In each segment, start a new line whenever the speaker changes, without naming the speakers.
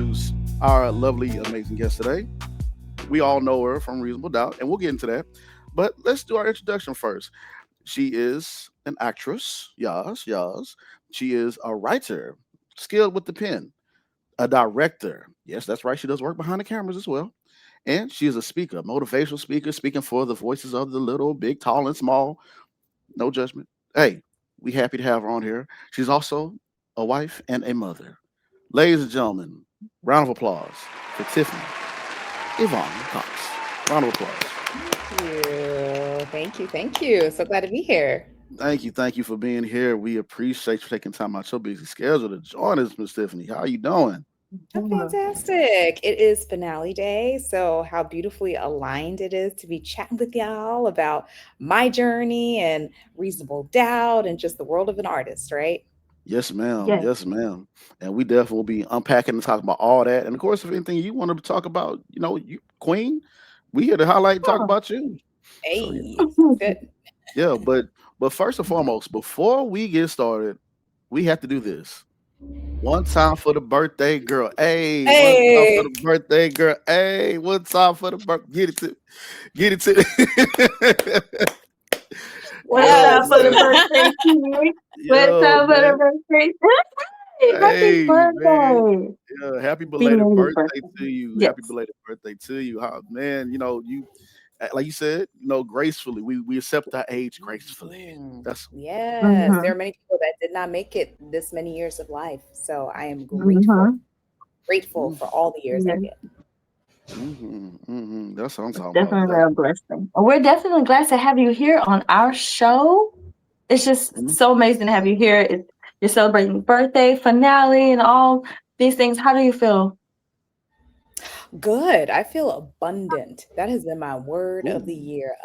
introduce our lovely, amazing guest today. We all know her from Reasonable Doubt, and we'll get into that. But let's do our introduction first. She is an actress, yes, yes. She is a writer, skilled with the pen, a director. Yes, that's right. She does work behind the cameras as well. And she is a speaker, motivational speaker, speaking for the voices of the little, big, tall, and small. No judgment. Hey, we happy to have her on here. She's also a wife and a mother. Ladies and gentlemen, round of applause for Tiffany Yvonne Cox. Round of applause.
Thank you. Thank you. Thank you. So glad to be here.
Thank you for being here. We appreciate you taking time out your busy schedule to join us, Miss Tiffany. How are you doing?
Oh, fantastic. It is finale day. So, how beautifully aligned it is to be chatting with y'all about my journey and reasonable doubt and just the world of an artist, right?
Yes, ma'am.
Yes.
Yes, ma'am. And we definitely will be unpacking and talking about all that. And of course, if anything you want to talk about, you Queen, we here to highlight and talk
Oh.
about you. So yeah,
Hey, sounds good.
yeah. But first and foremost, before we get started, we have to do this. One time for the birthday girl. Hey, one time for
Hey,
the birthday girl. Hey, one time for the birth. Get it to.
What's
Yo,
up for the
yes.
man.
birthday to you? What's
Yo,
up for the
man.
birthday? Hey, happy
Hey, man.
birthday.
Yeah, happy belated
Belated
birthday
birthday.
to you. Happy
Yes.
belated birthday to you. How, man, like you said, gracefully. We accept our age gracefully. That's
Yes, there
Mm-hmm.
are many people that did not make it this many years of life. So, I am
Mm-hmm.
grateful
mm,
for all the years I
Yes.
get.
that's what I'm
It's
talking about.
definitely a blessing. We're definitely glad to have you here on our show. It's just
Mhm.
so amazing to have you here. You're celebrating birthday, finale, and all these things. How do you feel?
Good. I feel abundant. That has been my word of the
Ooh,
year.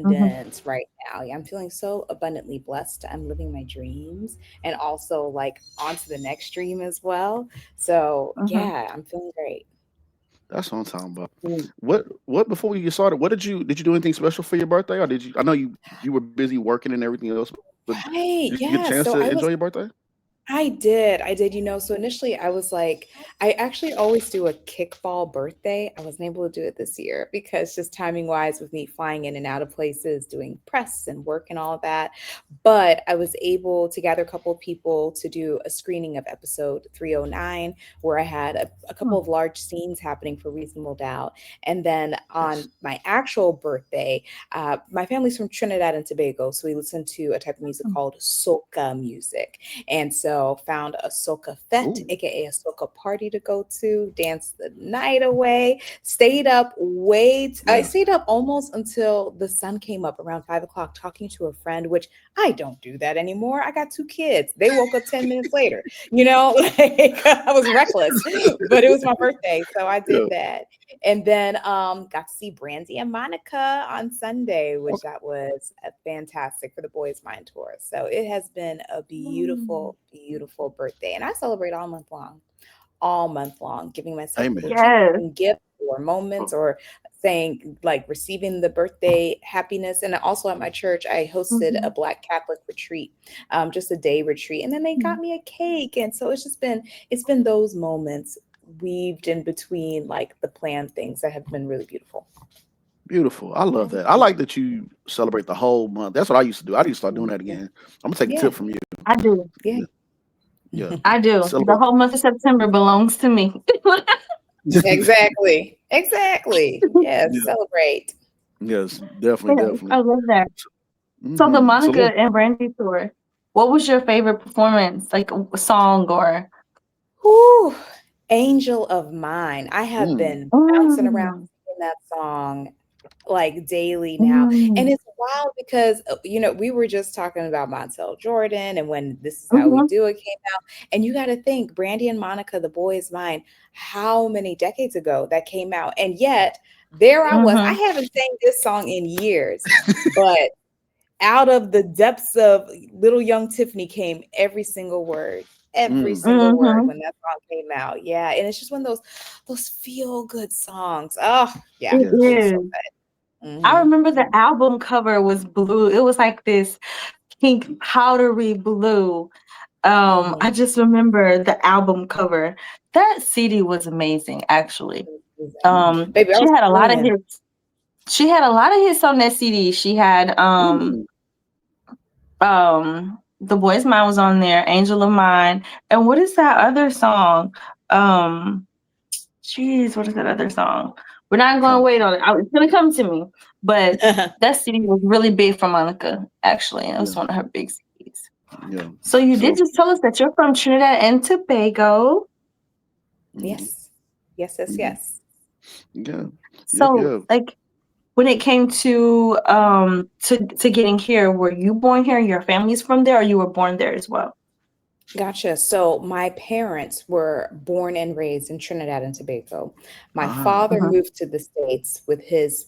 Mm-hmm.
Abundance right now. Yeah, I'm feeling so abundantly blessed. I'm living my dreams and also like on to the next dream as well. So
Mm-hmm.
yeah, I'm feeling great.
that's what I'm talking about. What before we get started? What did you do anything special for your birthday, or did you? I know you were busy working and everything else, but did you
Hey,
get a chance
yeah.
to
So
enjoy your birthday?
I did. I did. So initially I was like, I actually always do a kickball birthday. I wasn't able to do it this year because just timing wise with me flying in and out of places, doing press and work and all of that. But I was able to gather a couple of people to do a screening of episode 309, where I had a couple of large scenes happening for Reasonable Doubt. And then
Yes.
on my actual birthday, my family's from Trinidad and Tobago. So we listen to a type of music called soca music. And so found a soca fete,
Ooh.
aka a soca party to go to, danced the night away, stayed up I
Yeah.
stayed up almost until the sun came up around 5 o'clock talking to a friend, which I don't do that anymore. I got two kids. They woke up 10 minutes later. Like I was reckless, but it was my birthday. So I
Yeah.
did that. And then got to see Brandy and Monica on Sunday, which that was fantastic for the Boys Mind Tour. So it has been a
Mm-hmm.
beautiful, beautiful birthday. And I celebrate all month long, giving myself little
Amen.
treats
Yes.
and gifts or moments or saying like receiving the birthday happiness. And also at my church, I hosted
Mm-hmm.
a Black Catholic retreat, just a day retreat. And then they got me a cake. And so it's been those moments weaved in between like the planned things that have been really beautiful.
Beautiful. I love that. I like that you celebrate the whole month. That's what I used to do. I need to start doing that
Yeah.
again. I'm gonna take a
Yeah.
tip from you.
I do.
Yeah.
Yeah. Yeah.
I do. The
Celebrate.
whole month of September belongs to me.
Exactly. Exactly. Yes.
Yeah.
Celebrate.
Yes. Definitely.
Yes,
Definitely.
I love that. So the
Mm-hmm. So
Monica
look.
and Brandy tour, what was your favorite performance? Like a song or
Whew. Angel of Mine. I have
Mm,
been bouncing around
mm,
singing that song like daily now. And
mm,
it's wild because, we were just talking about Montel Jordan and when This Is How We
mhm,
Do It came out. And you got to think, Brandy and Monica, The Boy Is Mine, how many decades ago that came out. And yet, there I was. I
mhm,
haven't sang this song in years, but out of the depths of little young Tiffany came every
mm.
single word
mhm.
when that song came out. Yeah, and it's just one of those feel good songs. Oh, yeah,
It
it
Yes.
was so
is.
good.
I remember
Hmm.
the album cover was blue. It was like this pink powdery blue. I
Hmm.
just remember the album cover. That CD was amazing, actually.
Baby, I
She
was
had a lot of
screaming.
hits. She had a lot of hits on that CD. She had
Ooh,
The Boy's Mind was on there, Angel of Mine. And what is that other song? Um Jeez, what is that other song? We're not gonna
trying.
wait on it. It's gonna come to me. But that CD was really big for Monica, actually. It was
Yeah,
one of her big CDs.
yeah.
So you did
So,
just tell us that you're from Trinidad and Tobago.
mhm,
Yes. Yes, yes,
mhm.
yes.
Yeah, yep,
So
yep.
like when it came to getting here, were you born here and your family's from there, or you were born there as well?
Gotcha. So my parents were born and raised in Trinidad and Tobago. My
Ah,
father
Uh-huh.
moved to the States with his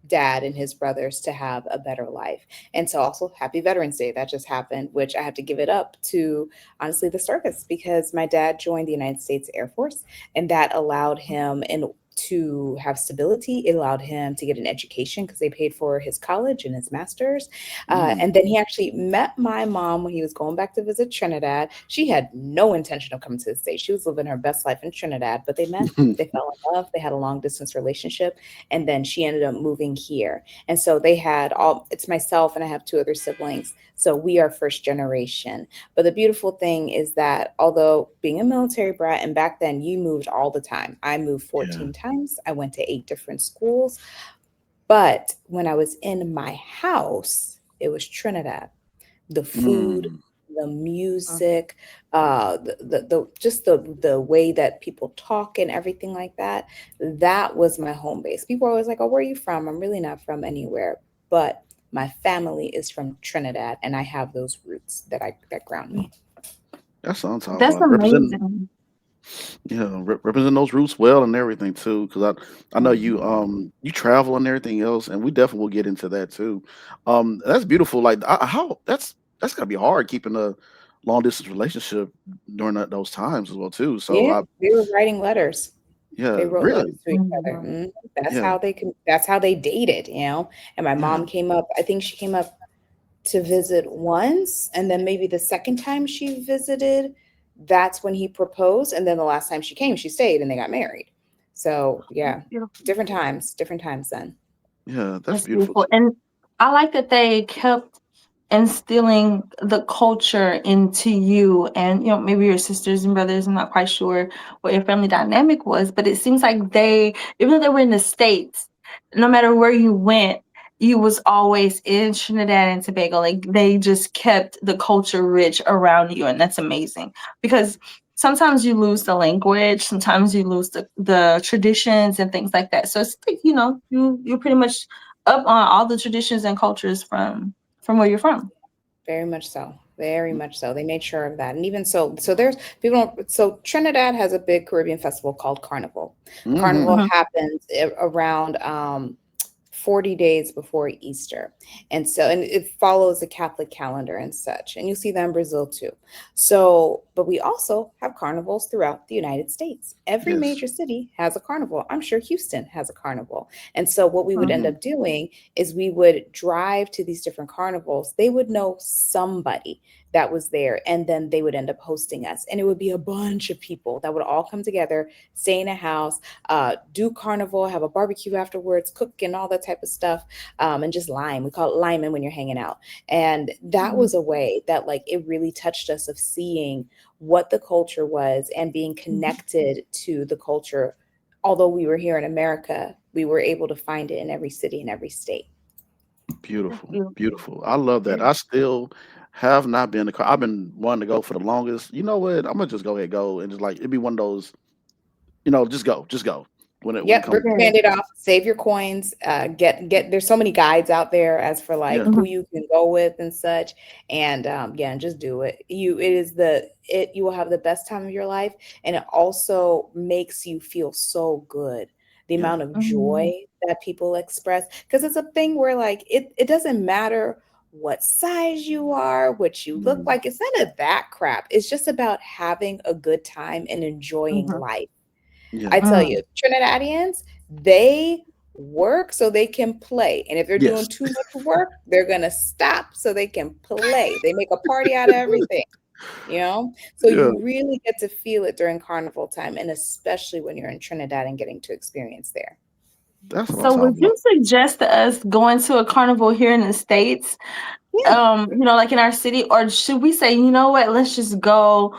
dad and his brothers to have a better life. And so also happy Veterans Day. That just happened, which I have to give it up to honestly the service because my dad joined the United States Air Force and that allowed him and to have stability. It allowed him to get an education because they paid for his college and his master's.
mm,
And then he actually met my mom when he was going back to visit Trinidad. She had no intention of coming to the States. She was living her best life in Trinidad, but they met, they fell in love, they had a long distance relationship, and then she ended up moving here. And so they had all, it's myself and I have two other siblings. So we are first generation. But the beautiful thing is that although being a military brat, and back then you moved all the time, I moved
yeah.
14 times, I went to 8 different schools. But when I was in my house, it was Trinidad. The food,
Mm,
the music, the just the way that people talk and everything like that. That was my home base. People are always like, "Oh, where are you from?" I'm really not from anywhere, but my family is from Trinidad, and I have those roots that ground me.
that's what I'm talking
That's
about. Representing,
amazing.
yeah, representing those roots well and everything too. Because I know you
Mhm.
you travel and everything else, and we definitely will get into that too. That's beautiful. Like how that's gotta be hard keeping a long distance relationship during those times as well too. So
Yeah,
I
they were writing letters. They
yeah,
wrote
really,
letters to each other.
Mhm.
Mhm. That's
yeah,
how they can. That's how they dated, you know. And my
yeah.
mom came up. I think she came up to visit once, and then maybe the second time she visited, that's when he proposed, and then the last time she came, she stayed, and they got married. So
That's
yeah,
beautiful.
different times then.
Yeah, that's
That's
beautiful
beautiful.
too.
And I like that they kept instilling the culture into you and maybe your sisters and brothers. I'm not quite sure what your family dynamic was, but it seems like they, even though they were in the States, no matter where you went, you was always in Trinidad and Tobago. Like they just kept the culture rich around you, and that's amazing. Because sometimes you lose the language, sometimes you lose the traditions and things like that. So it's like, you're pretty much up on all the traditions and cultures from where you're from.
Very much so. Very much so. They made sure of that. And even so there's people don't, so Trinidad has a big Caribbean festival called Carnival. Carnival
Hmm.
Mhm.
happens around 40 days before Easter. And so, and it follows the Catholic calendar and such. And you'll see that in Brazil too. So, but we also have carnivals throughout the United States. Every
Yes.
major city has a carnival. I'm sure Houston has a carnival. And so, what we would end
Mhm.
Hmm.
up doing is we would drive to these different carnivals. They would know somebody that was there, and then they would end up hosting us. And it would be a bunch of people that would all come together, stay in a house, do carnival, have a barbecue afterwards, cook and all that type of stuff, and just lime. We call it liming when you're hanging out. And that
Mhm.
was a way that like it really touched us of seeing what the culture was and being
Mhm.
connected to the culture. Although we were here in America, we were able to find it in every city and every state.
That's
Beautiful,
beautiful.
beautiful. I love that.
Very-
I still have not been to car. I've been wanting to go for the longest. You know what? I'm gonna just go ahead, go, and just like it'd be one of those. Just go when it
Yep,
comes.
rip the
Yes.
band-aid off, save your coins, get there's so many guides out there as for like
Yeah,
who
Mhm.
you can go with and such. And yeah, and just do it. You will have the best time of your life, and it also makes you feel so good. The
yeah,
amount of
Mhm.
joy that people express. Because it's a thing where like it doesn't matter what size you are, what you look
mm,
like. It's none of that crap. It's just about having a good time and enjoying
Mhm.
life. I
yeah,
tell
Mhm.
you, Trinidadians, they work so they can play. And if they're
yes,
doing too much work, they're going to stop so they can play. They make a party out of everything. you know? So
Yeah,
you really get to feel it during carnival time, and especially when you're in Trinidad and getting to experience there.
that's what I'm
So would
talking
you
about.
suggest us going to a carnival here in the States,
Yeah,
like in our city, or should we say, you know what, let's just go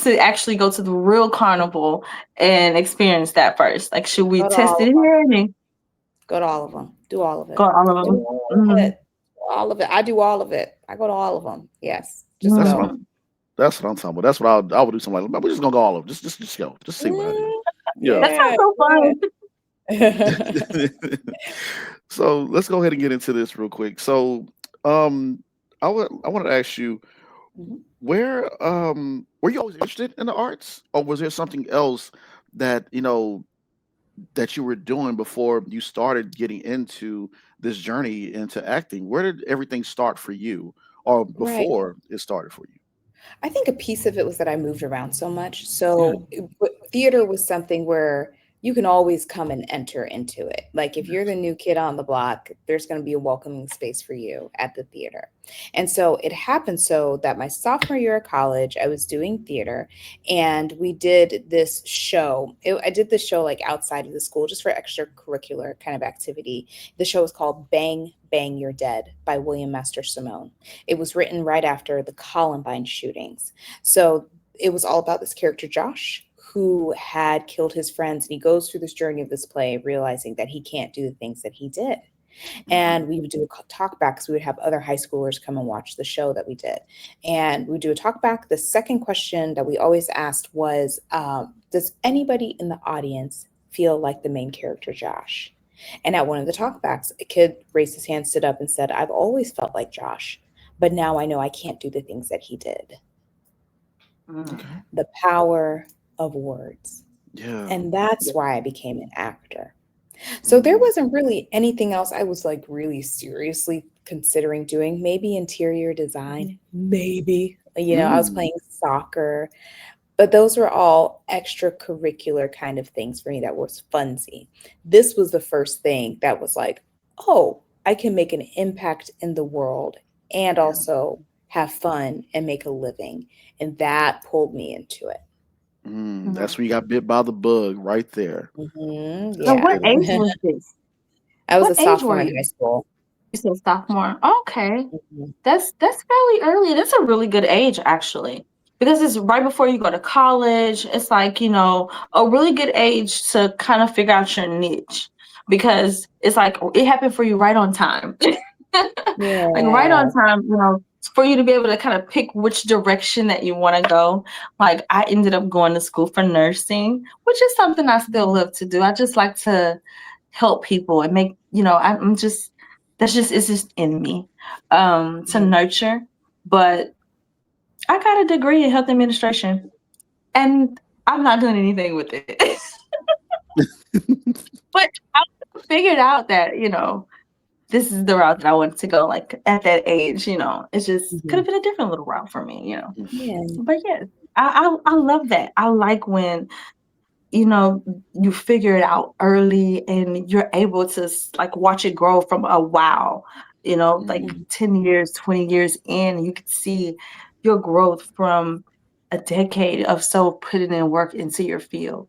to the real carnival and experience that first? Like, should we
go to
test
all
it
of them.
here and then
Go to all of them. Do all of
go
it.
all of
Do
them?
all of
Mm-hmm.
it. All of it. I do all of it. I go to all of them. Yes. Just
That's what I'm.
go.
Mm-hmm.
That's what I'm talking about. That's what I would do. Something like, we're just gonna go all of them. Just go. Just see what happens.
Mm,
Yeah.
That sounds
yeah.
so fun.
Yeah.
So let's go ahead and get into this real quick. So, um, I wanted to ask you,
Mhm.
were you always interested in the arts, or was there something else that that you were doing before you started getting into this journey into acting? Where did everything start for you, or
Right.
before it started for you?
I think a piece of it was that I moved around so much.
Yeah.
But theater was something where you can always come and enter into it. Like if you're the new kid on the block, there's going to be a welcoming space for you at the theater. And so it happened so that my sophomore year of college, I was doing theater and we did this show. I did this show like outside of the school just for extracurricular kind of activity. The show was called Bang, Bang, You're Dead by William Master Simone. It was written right after the Columbine shootings. So it was all about this character, Josh, who had killed his friends. And he goes through this journey of this play, realizing that he can't do the things that he did.
Hmm.
And we would do a talk back because we would have other high schoolers come and watch the show that we did. And we would do a talk back. The second question that we always asked was, does anybody in the audience feel like the main character, Josh? And at one of the talkbacks, a kid raised his hand, stood up, and said, I've always felt like Josh, but now I know I can't do the things that he did.
Mm.
Okay.
The power of words.
Yeah.
And that's why I became an actor. So there
Hmm.
wasn't really anything else I was like really seriously considering doing. Maybe interior design, maybe. I was
Mm.
playing soccer, but those were all extracurricular kind of things for me that was funsy. This was the first thing that was like, oh, I can make an impact in the world and
Yeah.
also have fun and make a living. And that pulled me into it.
That's
Mhm.
when you got bit by the bug right there.
So
That's
Yeah.
what
good.
age was this?
I was
What
a
age
sophomore
were
in
you?
high school.
You said sophomore. Okay.
Mhm.
That's fairly early. That's a really good age actually. Because it's right before you go to college. It's like, a really good age to kind of figure out your niche. Because it's like it happened for you right on time. Like right on
Yeah.
time, for you to be able to kind of pick which direction that you want to go. Like I ended up going to school for nursing, which is something I still love to do. I just like to help people and make, I'm just it's just in me to
Yeah.
nurture. But I got a degree in health administration and I'm not doing anything with it. But I figured out that, this is the route that I wanted to go, like at that age, it just could
Mhm.
have been a different little route for me.
Yeah.
But yes, I love that. I like when you figure it out early and you're able to like watch it grow from a wow, like
Mhm.
10 years, 20 years in, you can see your growth from a decade of so putting in work into your field.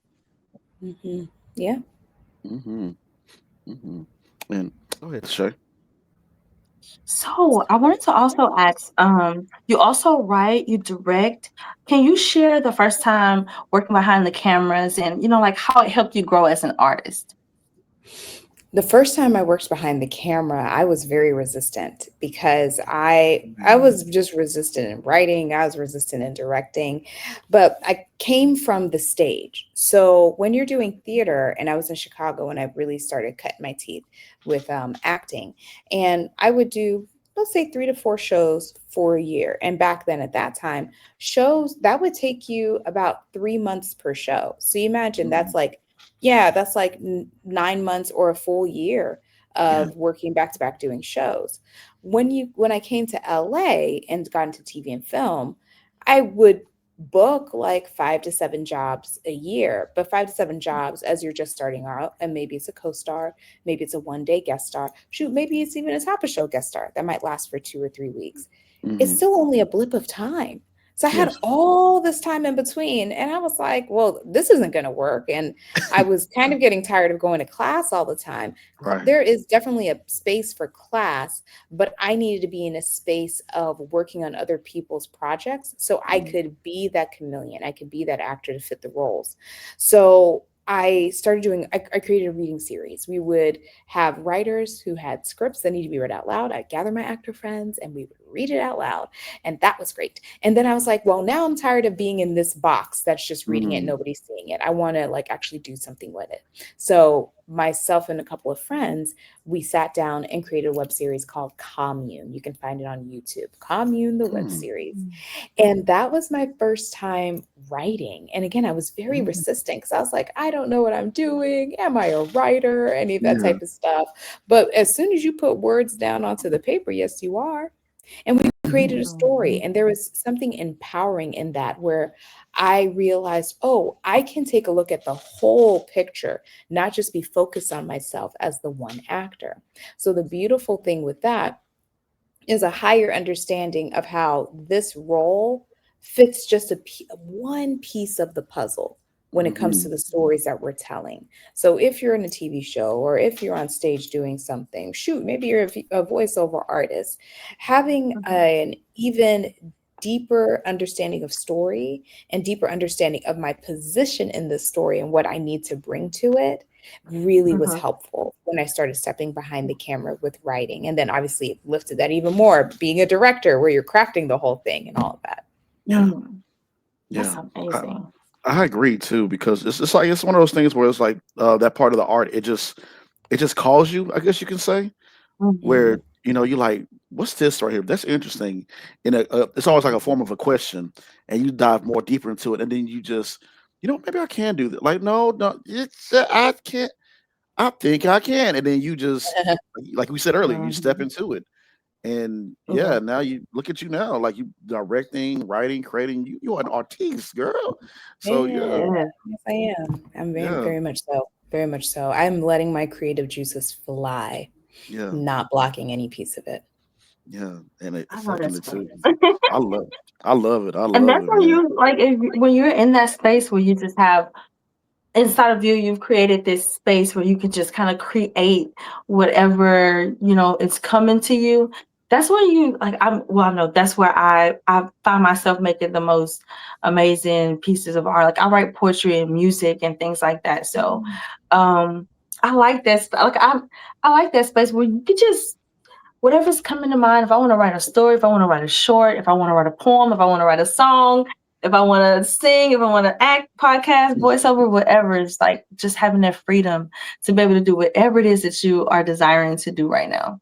Mhm. Yeah.
Mhm. Mhm. And go ahead, Shay.
So I wanted to also ask, you also write, you direct. Can you share the first time working behind the cameras and, like how it helped you grow as an artist?
The first time I worked behind the camera, I was very resistant because I was just resistant in writing, I was resistant in directing, but I came from the stage. So when you're doing theater, and I was in Chicago when I really started cutting my teeth with acting, and I would do, let's say, 3 to 4 shows for a year. And back then, at that time, shows that would take you about 3 months per show. So you imagine that's
Mhm.
like, yeah, that's like 9 months or a full year
Yeah.
of working back to back doing shows. When I came to LA and got into TV and film, I would book like 5 to 7 jobs a year, but 5 to 7 jobs as you're just starting out, and maybe it's a co-star, maybe it's a one-day guest star. Shoot, maybe it's even a top of show guest star that might last for 2 or 3 weeks. It's
Mhm.
still only a blip of time. So I had
Yes.
all this time in between, and I was like, well, this isn't going to work. And I was kind of getting tired of going to class all the time.
Right.
There is definitely a space for class, but I needed to be in a space of working on other people's projects so I
Mm,
could be that chameleon. I could be that actor to fit the roles. So I started doing, I created a reading series. We would have writers who had scripts that need to be read out loud. I'd gather my actor friends and we would read it out loud. And that was great. And then I was like, well, now I'm tired of being in this box that's just reading it,
mm,
nobody's seeing it. I want to like actually do something with it. So myself and a couple of friends, we sat down and created a web series called Commune. You can find it on YouTube. Commune, the web
mm,
series. And that was my first time writing. And again, I was very
mm.
resistant because I was like, I don't know what I'm doing. Am I a writer? Any of that
Yeah.
type of stuff. But as soon as you put words down onto the paper, yes, you are. And we created a
Mhm.
story. And there was something empowering in that where I realized, oh, I can take a look at the whole picture, not just be focused on myself as the one actor. So the beautiful thing with that is a higher understanding of how this role fits just one piece of the puzzle when it comes to
Mhm.
the stories that we're telling. So if you're in a TV show or if you're on stage doing something, shoot, maybe you're a voiceover artist, having
Mhm.
an even deeper understanding of story and deeper understanding of my position in the story and what I need to bring to it really was
Mhm.
helpful when I started stepping behind the camera with writing. And then obviously it lifted that even more, being a director where you're crafting the whole thing and all of that.
Yeah.
Mm. That's
Yeah. I,
amazing.
I agree too because it's like it's one of those things where it's like that part of the art it just calls you, I guess you can say, where
Mhm.
you like, what's this right here? That's interesting. And it's always like a form of a question, and you dive more deeper into it, and then you just, maybe I can do that. Like, no, no, I can't. I think I can, and then you just, like we said earlier, you step
Mhm.
into it, and yeah,
Yeah.
now you look at you now, like you directing, writing, creating. You're an artiste, girl. So yeah,
Yeah,
Yeah.
yes, I am. I'm very,
yeah,
very much so. Very much so. I'm letting my creative juices fly,
yeah,
not blocking any piece of it.
yeah, and
I know
affecting
that's
it too.
right.
I love, I love it. I
And
love
that's
it,
why
man.
you like when you're in that space where you just have inside of you, you've created this space where you can just kind of create whatever it's coming to you. That's where you like. I know that's where I find myself making the most amazing pieces of art. Like I write poetry and music and things like that. So,
Mm.
um, I like that. Like I like that space where you could just whatever's coming to mind. If I want to write a story, if I want to write a short, if I want to write a poem, if I want to write a song, if I want to sing, if I want to act, podcast, voiceover, whatever, it's like just having that freedom to be able to do whatever it is that you are desiring to do right now.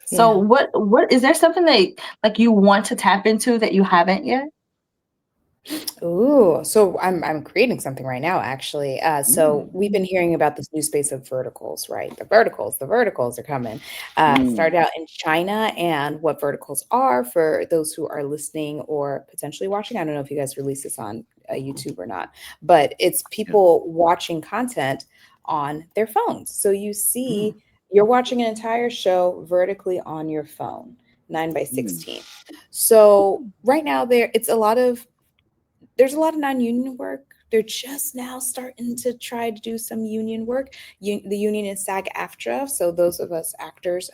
So
Yeah.
what is there something that like you want to tap into that you haven't yet?
Ooh, so I'm creating something right now, actually. So
Mm,
we've been hearing about this new space of verticals, right? The verticals are coming.
mm,
Started out in China, and what verticals are for those who are listening or potentially watching. I don't know if you guys release this on YouTube or not, but it's
yeah,
people watching content on their phones. So
mm,
you're watching an entire show vertically on your phone, 9 by
mm,
16. So right now there's a lot of non-union work. They're just now starting to try to do some union work. The union is SAG-AFTRA, so those of us actors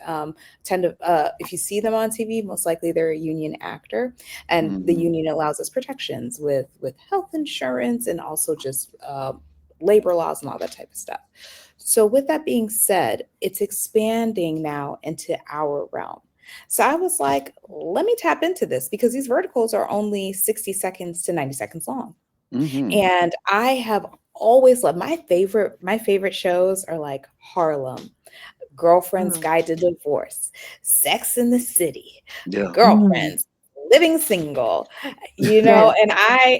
tend to, if you see them on TV, most likely they're a union actor, and the
mhm,
union allows us protections with health insurance and also just labor laws and all that type of stuff. So, with that being said, it's expanding now into our realm. So I was like, let me tap into this because these verticals are only 60 seconds to 90 seconds long.
mhm,
And I have always loved my favorite shows are like Harlem, Girlfriend's
Mm,
Guide to Divorce, Sex in the City,
yeah,
mm,
Girlfriends, Living Single,
yes.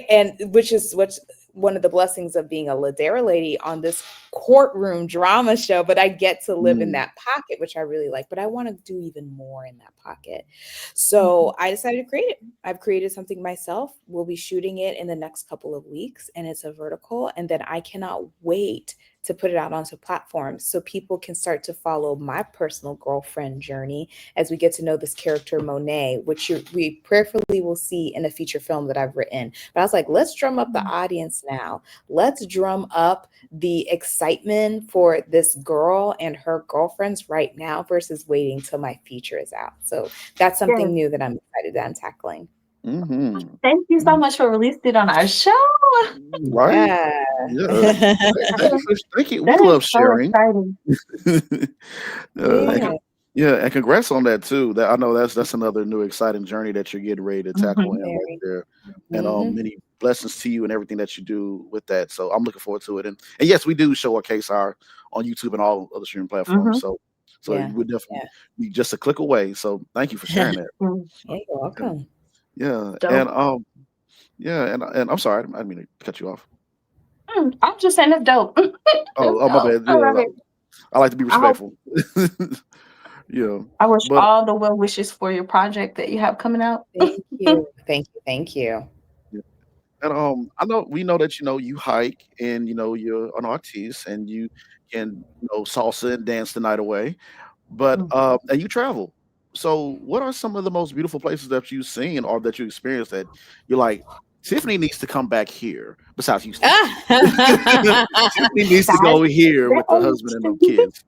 and which is what's one of the blessings of being a Ladera lady on this courtroom drama show, but I get to live in
mm,
that pocket, which I really like, but I want to do even more in that pocket.
Mhm.
So I decided to create it. I've created something myself. We'll be shooting it in the next couple of weeks, and it's a vertical. And then I cannot wait to put it out onto platforms so people can start to follow my personal girlfriend journey as we get to know this character Monet, which we prayerfully will see in a feature film that I've written. But I was like, let's drum up the audience now. Let's drum up the excitement for this girl and her girlfriends right now versus waiting till my feature is out. So that's
Yes.
something new that I'm excited that I'm tackling.
Mm-hmm.
Thank you so much for releasing it on our show.
Right?
Yeah.
Yeah. Thank you for thank you. We
That is
love
so
sharing.
exciting.
And
Yeah.
yeah, and congrats on that too. That I know that's another new exciting journey that you're getting ready to tackle
Mhm.
in right
Very.
there. And
Hmm.
many blessings to you and everything that you do with that. So I'm looking forward to it. And yes, we do show our case our on YouTube and all other streaming platforms.
Mhm.
So
Yeah.
we definitely
Yeah.
be just a click away. So thank you for sharing that.
Mm.
Yeah, you're
Yeah,
welcome.
yeah.
Dope.
And I'm sorry, I didn't mean to cut you off.
I'm just saying it's dope. It's
My
dope.
bad.
I love
Yeah,
it.
I like to be
I hope
respectful. Yeah,
I wish
but
all the well wishes for your project that you have coming out.
Thank you. Thank you. Thank you.
yeah. And I know we know that you hike and you're an artiste and you can salsa and dance the night away, but
Mm.
and you travel. So what are some of the most beautiful places that you've seen or that you experienced that you're like Tiffany needs to come back here besides Houston? Tiffany needs to
That's
go here with the husband and the
great.
kids.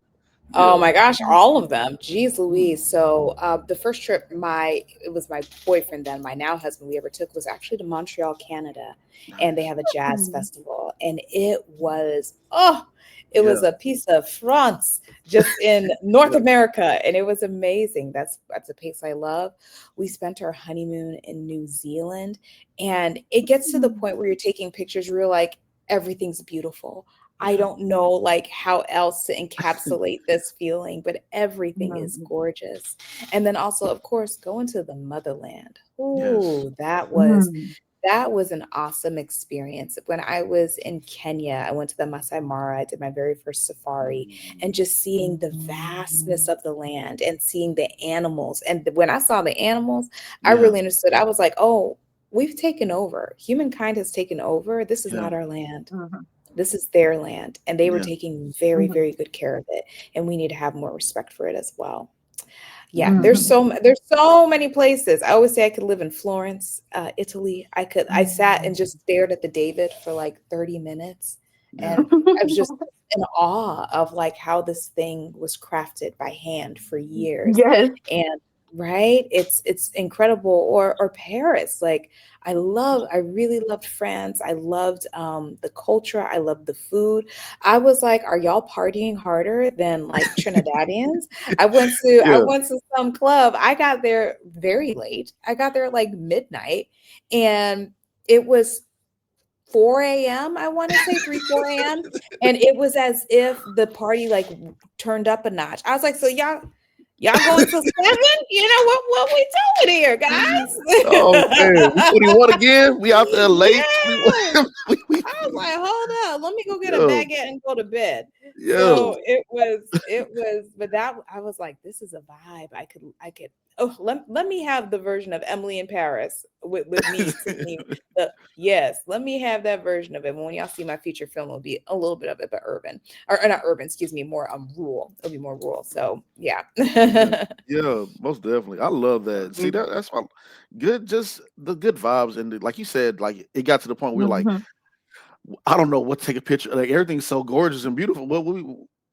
Oh
Yeah.
my gosh, all of them. Jeez Louise. So the first trip it was my boyfriend then, my now husband, we ever took was actually to Montreal, Canada. And they
Nice.
have a jazz
Mm.
festival. And it
Yeah.
was a piece of France just in North
Yeah.
America. And it was amazing. That's a place I love. We spent our honeymoon in New Zealand. And it gets to the point where you're taking pictures, where you're like, everything's beautiful. I
Yeah.
don't know like how else to encapsulate this feeling, but everything is
Mhm.
gorgeous. And then also, of course, going to the motherland.
Yes.
Ooh,
Mm.
that was an awesome experience. When I was in Kenya, I went to the Masai Mara. I did my very first safari, and just seeing the vastness of the land and seeing the animals. And when I saw the animals, I
Yeah.
really understood. I was like, oh, we've taken over. Humankind has taken over. This is
Yeah.
not our land.
Mhm.
This is their land, and they were
Yeah.
taking very,
Mhm.
very good care of it, and we need to have more respect for it as well. Yeah,
Mhm.
there's so many places. I always say I could live in Florence, Italy. I sat and just stared at the David for like 30 minutes,
Yeah.
and I was just in awe of like how this thing was crafted by hand for years.
Yes.
And right, it's incredible. Or Paris. Like I really loved France. I loved the culture. I loved the food. I was like, are y'all partying harder than like Trinidadians? I
Yeah.
went to some club. I got there very late. I got there at like midnight, and it was 4 a.m. I want to say 3, 4 a.m. And it was as if the party like turned up a notch. I was like, so y'all going till 7? You know what we doing here,
Oh
guys?
man, we 21 again. We out there late.
Yes.
We-
I was like, hold up, let me go get a
yeah.
baguette and go to bed.
Yeah.
So it was, but that I was like, this is a vibe. I could. Oh, let me have the version of Emily in Paris with me, Tiffany. Yes, let me have that version of it. When y'all see my feature film, it'll be a little bit of it, but urban or not urban, excuse me, more rural. It'll be more rural. So yeah.
Yeah. Yeah, most definitely. I love that. See that's my good just the good vibes and like you said, like it got to the point where like
Mhm.
I don't know what to take a picture. Like everything's so gorgeous and beautiful. Well,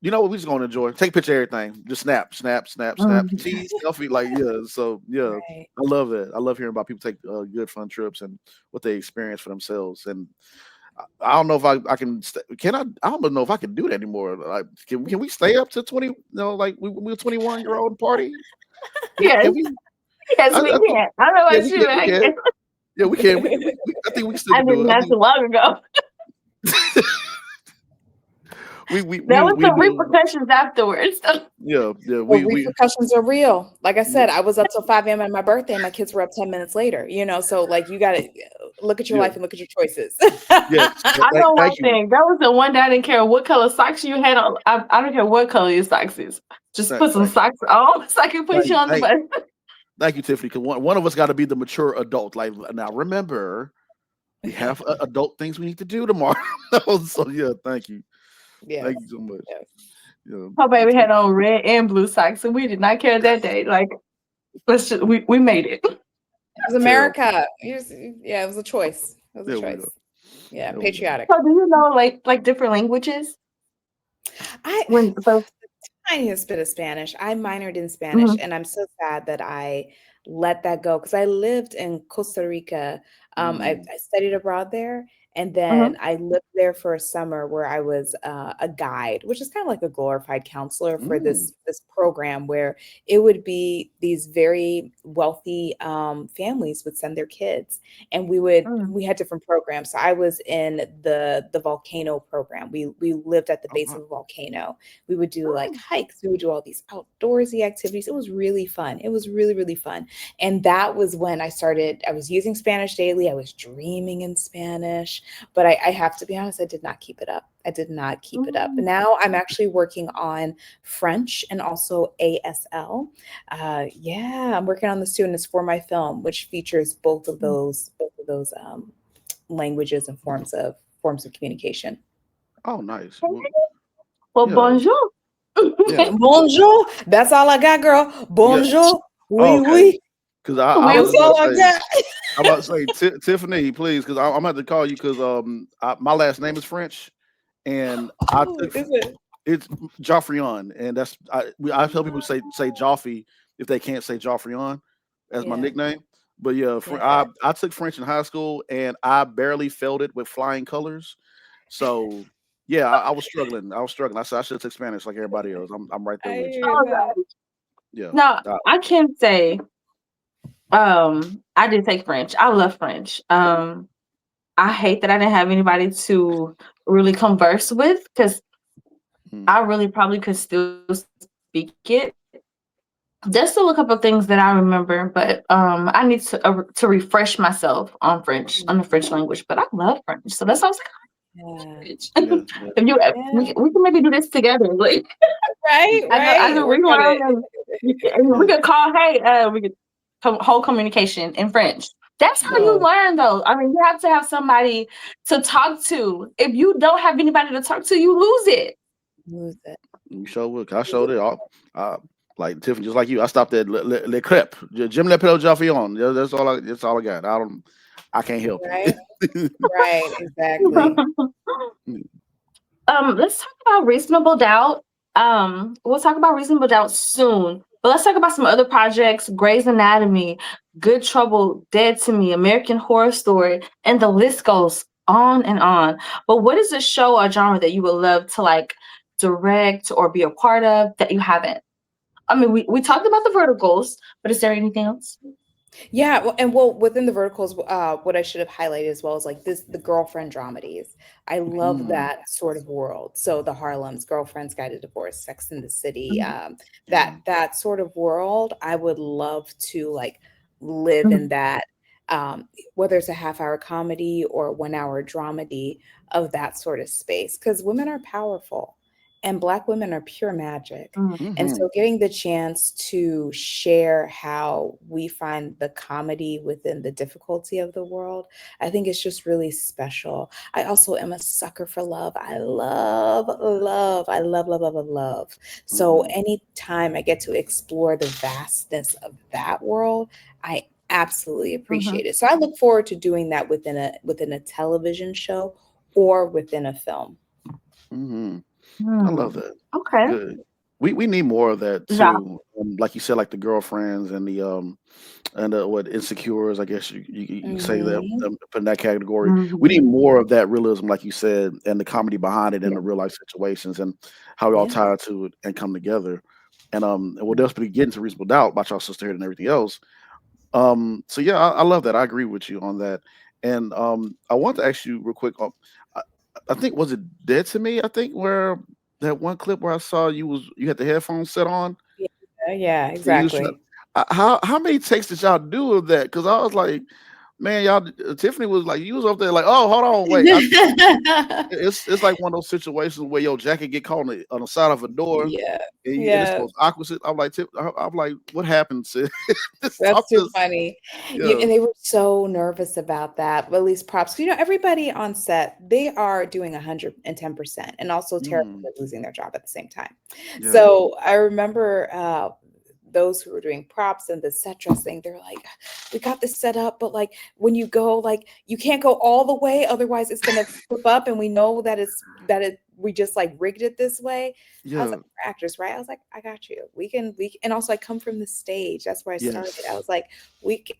you know what? We just gonna enjoy. Take a picture of everything. Just snap, snap, snap, snap.
Mhm.
Cheese, selfie. Like yeah. So yeah,
Right.
I love that. I love hearing about people take good fun trips and what they experience for themselves. And I don't know if I can. Can I? I don't know if I can do that anymore. Like, can we stay up to 20? Like we're 21-year-old party.
Yes.
Can we?
Yes, we
I
can. I don't know
yeah,
about
we
you,
can.
but
We
I
can.
can.
Yeah, we can. I think we still
I
can
did
do it. I
not too
think
long ago. There was
we
some
do.
repercussions afterwards.
Yeah, yeah.
Well,
We
repercussions are real. Like I
yeah,
said, I was up till 5 a.m. on my birthday, and my kids were up 10 minutes later. So like you gotta look at your
yeah.
life and look at your choices.
Yes.
I know one
Thank you.
thing. That was the one day I didn't care what color socks you had on. I don't care what color your socks is. Just put some
Thank you.
socks on so I can put you
Thank,
on the
thank,
bus.
thank you, Tiffany. Because one of us got to be the mature adult. Like now, remember, we have adult things we need to do tomorrow. So yeah, thank you. Thank
Yes.
you so much.
Yes.
Yeah,
My baby
it's-
had on red and blue socks, and we did not care that day. Like, let's just we made it.
It was
terrible.
America. Yeah, it was a choice. It was a
There we go.
choice. Yeah,
There we go.
patriotic.
So, do you know like different languages?
I
When so,
tiniest bit of Spanish. I minored in Spanish,
mhm,
and I'm so sad that I let that go because I lived in Costa Rica.
Mm,
I studied abroad there, and then
mhm,
I lived there for a summer where I was a guide, which is kind of like a glorified counselor for
mm.
this program where it would be these very wealthy families would send their kids, and
mm,
we had different programs. So I was in the volcano program. We lived at the
Oh,
base
wow.
of a volcano. We would do like
mm,
hikes. We would do all these outdoorsy activities. It was really fun. It was really, really fun. And that was when I was using Spanish daily. I was dreaming in Spanish, but I have to be honest, I did not keep it up. I did not keep it up.
mm,
Now I'm actually working on French and also ASL. Yeah, I'm working on this too, and it's for my film, which features
mm.
both of those languages and forms of communication.
Oh, nice.
Okay.
Well,
Well,
yeah,
bonjour.
yeah,
Bonjour. That's all I got, girl.
yeah.
Bonjour.
Oh,
Oui,
okay.
oui.
Because I
Oui,
was
That's
oui.
about
all
to
I
say,
got.
I'm about to say, Tiffany, please, because I'm about to call you because my last name is French, and I
Oh,
took
is it?
it's Joffrion, and I tell people say Joffy if they can't say Joffrion as my
Yeah.
nickname. But yeah,
Yeah.
I took French in high school, and I barely failed it with flying colors. So yeah, I was struggling. I was struggling. I said I should have took Spanish like everybody else. I'm right there
I
with you.
hear
Oh
that.
God.
Yeah.
Now
Uh,
I can say, I did take French. I love French. I hate that I didn't have anybody to really converse with because
mm,
I really probably could still speak it. There's still a couple of things that I remember, but I need to refresh myself on French, on the French language. But I love French, so that's why I was
Yeah.
like,
yeah, yeah.
if you,
Yeah.
we can maybe do this together. Like
Right,
I
right.
can
Work on
rewind
it.
and we
Yeah.
could call. Hey, we could hold communication in French. That's how you
No,
learn, though. I mean, you have to have somebody to talk to. If you don't have anybody to talk to, you lose it.
lose it.
You sure would. 'Cause I showed it all. Like Tiffany, just like you, I stopped at Le Crep. Jim Le Pedal Jaffion. Yeah, that's all I got. I can't help
Right,
it.
right.
Yeah.
Exactly.
Mm,
Let's talk about reasonable doubt. We'll talk about reasonable doubt soon. But let's talk about some other projects: Grey's Anatomy, Good Trouble, Dead to Me, American Horror Story, and the list goes on and on. But what is a show or genre that you would love to like direct or be a part of that you haven't? I mean, we talked about the verticals, but is there anything else?
Yeah, well, and well, within the verticals, what I should have highlighted as well is like this, the girlfriend dramedies. I love
mm,
that sort of world. So the Harlem's, Girlfriend's Guide to Divorce, Sex in the City,
Mhm,
yeah.
that sort of world. I would love to like live in
mhm,
that, whether it's a half hour comedy or 1 hour dramedy of that sort of space, because women are powerful and Black women are pure magic.
mhm,
And
Hmm.
so getting the chance to share how we find the comedy within the difficulty of the world, I think it's just really special. I also am a sucker for love. I love love. I love love love love love. So
Hmm.
anytime I get to explore the vastness of that world, I absolutely
mhm,
appreciate it. So I look forward to doing that within a television show or within a film.
Hmm. I love
mhm.
that.
Okay.
Good. We need more of that
Yeah.
too. Like you said, like the girlfriends and what insecures. I guess you can say that
Mhm.
put in that category. We
Mhm.
need more of that realism, like you said, and the comedy behind it in
Yeah.
the real life situations and how we all
Yeah.
tie to it and come together. And we'll definitely get into reasonable doubt about your sisterhood and everything else. So yeah, I love that. I agree with you on that. And I want to ask you real quick. I, I think was it Dead to Me? I think where that one clip where I saw you had the headphones set on.
Yeah, yeah,
And you was trying,
exactly.
how many takes did y'all do of that? Because I was like, man, y'all. Tiffany was like, you was up there like, oh, hold on, wait. It's like one of those situations where your jacket get caught on the side of a door,
Yeah.
and it's the
Yeah.
most awkward. I'm like, I'm like, what happened? Sis? I'm
That's too
just,
funny.
yeah,
And they were so nervous about that. But at least props. Everybody on set, they are doing 110% and also terrified
mm,
of losing their job at the same time.
yeah,
So I remember those who were doing props and the set dressing, they're like, we got this set up, but like when you go, like you can't go all the way, otherwise it's gonna flip up, and we know we just like rigged it this way. I was
yeah,
like, we're actors, right? I was like, I got you. And also I come from the stage. That's where I started. I
yes,
was like,